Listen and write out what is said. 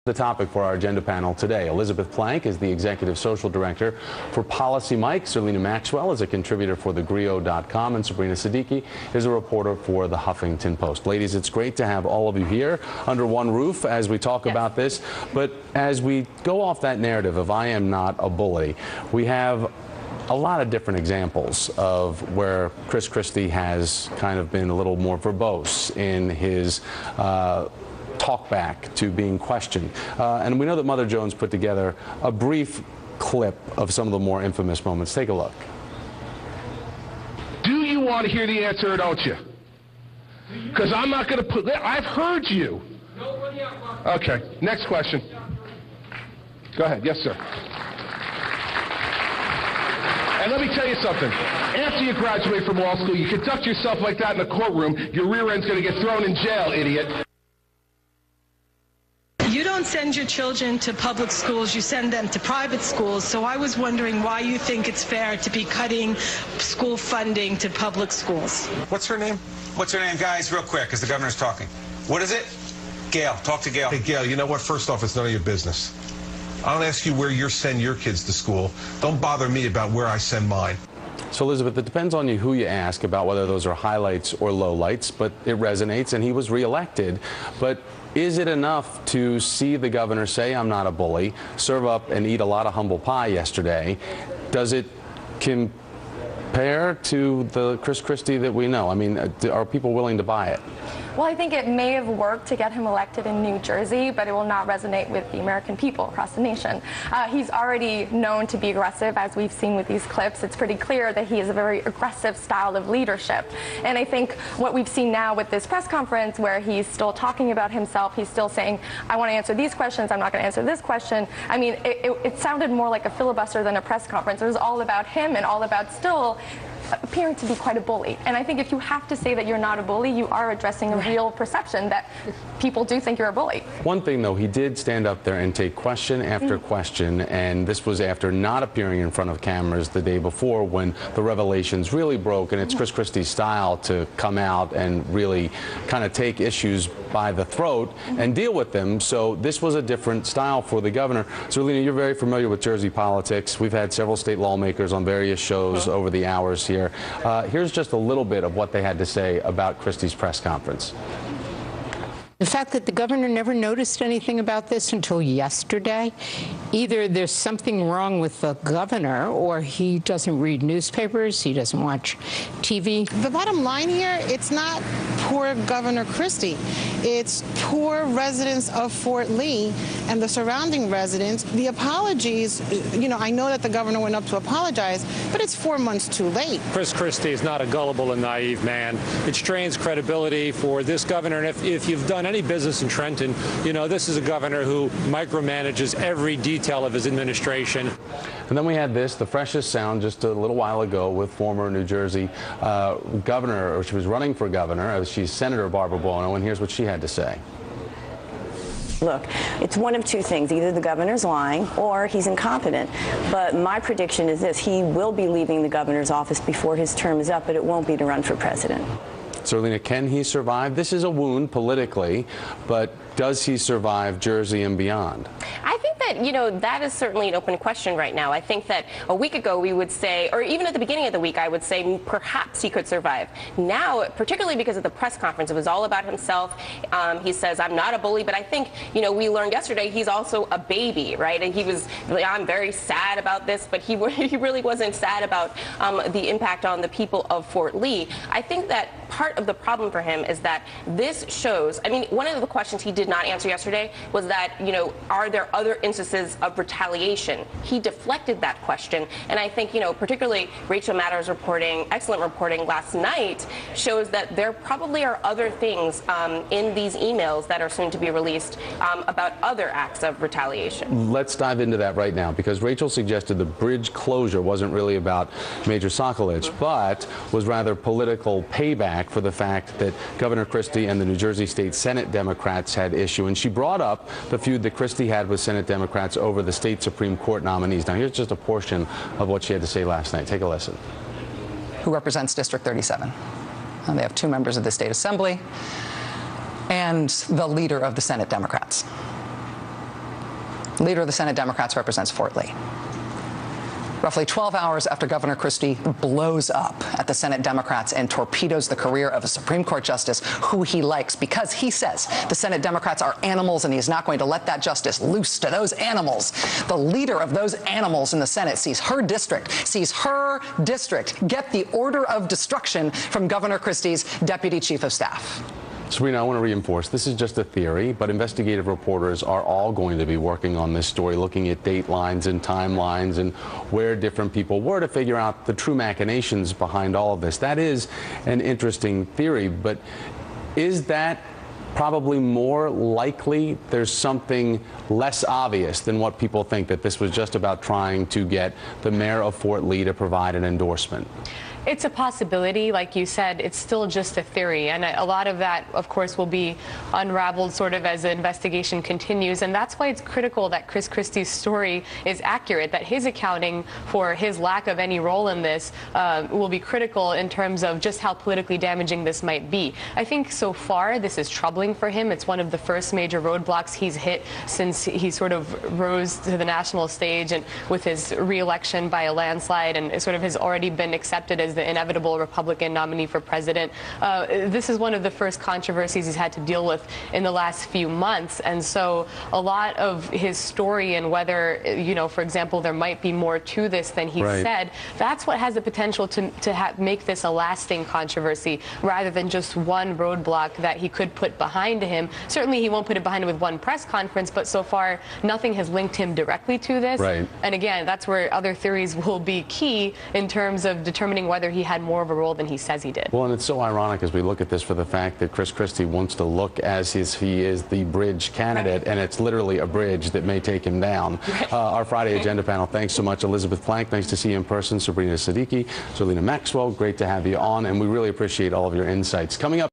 The topic for our agenda panel today. Elizabeth Plank is the Executive Social Director for Policy Mike. Zerlina Maxwell is a contributor for thegrio.com, and Sabrina Siddiqui is a reporter for the Huffington Post. Ladies, it's great to have all of you here under one roof as we talk about this. But as we go off that narrative of I am not a bully, we have a lot of different examples of where Chris Christie has kind of been a little more verbose in his talk back to being questioned. And we know that Mother Jones put together a brief clip of some of the more infamous moments. Take a look. Do you want to hear the answer or don't you? Because I'm not going to put... I've heard you. Okay, next question. Go ahead. Yes, sir. And let me tell you something. After you graduate from law school, you conduct yourself like that in the courtroom, your rear end's going to get thrown in jail, idiot. You don't send your children to public schools, you send them to private schools, so I was wondering why you think it's fair to be cutting school funding to public schools. What's her name? What's her name, guys, real quick, because the governor's talking. What is it? Gail. Talk to Gail. Hey, Gail, you know what? First off, it's none of your business. I don't ask you where you send your kids to school. Don't bother me about where I send mine. So, Elizabeth, it depends on you who you ask about whether those are highlights or lowlights, but it resonates, and he was reelected. But is it enough to see the governor say, I'm not a bully, serve up and eat a lot of humble pie yesterday? Does it compare to the Chris Christie that we know? I mean, are people willing to buy it? Well, I think it may have worked to get him elected in New Jersey, but it will not resonate with the American people across the nation. He's already known to be aggressive, as we've seen with these clips. It's pretty clear that he has a very aggressive style of leadership. And I think what we've seen now with this press conference, where he's still talking about himself, he's still saying, I want to answer these questions, I'm not going to answer this question. I mean, it sounded more like a filibuster than a press conference. It was all about him and all about still appearing to be quite a bully. And I think if you have to say that you're not a bully, you are addressing a real perception that people do think you're a bully. One thing, though, he did stand up there and take question after question, and this was after not appearing in front of cameras the day before when the revelations really broke, and it's Chris Christie's style to come out and really kind of take issues by the throat and deal with them. So this was a different style for the governor. Zerlina, you're very familiar with Jersey politics. We've had several state lawmakers on various shows over the hours here. Here's just a little bit of what they had to say about Christie's press conference. The fact that the governor never noticed anything about this until yesterday, either there's something wrong with the governor or he doesn't read newspapers, he doesn't watch TV. The bottom line here, it's not poor Governor Christie. It's poor residents of Fort Lee and the surrounding residents. The apologies, you know, I know that the governor went up to apologize, but it's 4 months too late. Chris Christie is not a gullible and naive man. It strains credibility for this governor, and if you've done any business in Trenton, you know, this is a governor who micromanages every detail of his administration. And then we had this, the freshest sound just a little while ago with former New Jersey governor, or she was running for governor. She's Senator Barbara Buono, and here's what she had to say. Look, it's one of two things. Either the governor's lying or he's incompetent. But my prediction is this. He will be leaving the governor's office before his term is up, but it won't be to run for president. Zerlina, can he survive? This is a wound politically, but does he survive Jersey and beyond? I think that, you know, that is certainly an open question right now. I think that a week ago we would say, or even at the beginning of the week, I would say perhaps he could survive. Now, particularly because of the press conference, it was all about himself. He says, I'm not a bully, but I think, you know, we learned yesterday he's also a baby, right? And he was, I'm very sad about this, but he really wasn't sad about the impact on the people of Fort Lee. I think that part of the problem for him is that this shows, I mean, one of the questions he did not answer yesterday was that, you know, are there other instances of retaliation? He deflected that question, and I think, you know, particularly Rachel Maddow's reporting, excellent reporting last night, shows that there probably are other things in these emails that are soon to be released about other acts of retaliation. Let's dive into that right now, because Rachel suggested the bridge closure wasn't really about Major Sokolich, but was rather political payback for the fact that Governor Christie and the New Jersey State Senate Democrats had issue. And she brought up the feud that Christie had with Senate Democrats over the state Supreme Court nominees. Now, here's just a portion of what she had to say last night. Take a listen. Who represents District 37. They have 2 members of the state assembly and the leader of the Senate Democrats. leader of the Senate Democrats, represents Fort Lee. Roughly 12 hours after Governor Christie blows up at the Senate Democrats and torpedoes the career of a Supreme Court justice who he likes because he says the Senate Democrats are animals and he's not going to let that justice loose to those animals. The leader of those animals in the Senate sees her district get the order of destruction from Governor Christie's deputy chief of staff. Sabrina, I want to reinforce, this is just a theory, but investigative reporters are all going to be working on this story, looking at datelines and timelines and where different people were to figure out the true machinations behind all of this. That is an interesting theory, but is that probably more likely there's something less obvious than what people think, that this was just about trying to get the mayor of Fort Lee to provide an endorsement? It's a possibility. Like you said, it's still just a theory. And a lot of that, of course, will be unraveled sort of as the investigation continues. And that's why it's critical that Chris Christie's story is accurate, that his accounting for his lack of any role in this will be critical in terms of just how politically damaging this might be. I think so far this is troubling for him. It's one of the first major roadblocks he's hit since he sort of rose to the national stage and with his re-election by a landslide, and sort of has already been accepted as the inevitable Republican nominee for president. This is one of the first controversies he's had to deal with in the last few months. And so a lot of his story and whether, you know, for example, there might be more to this than he said, that's what has the potential to make this a lasting controversy rather than just one roadblock that he could put behind him. Certainly he won't put it behind him with one press conference, but so far nothing has linked him directly to this. And again, that's where other theories will be key in terms of determining whether he had more of a role than he says he did. Well, and it's so ironic as we look at this for the fact that Chris Christie wants to look as if he is the bridge candidate, and it's literally a bridge that may take him down. Our Friday agenda panel, thanks so much, Elizabeth Plank. Nice to see you in person. Sabrina Siddiqui, Zerlina Maxwell, great to have you on, and we really appreciate all of your insights. Coming up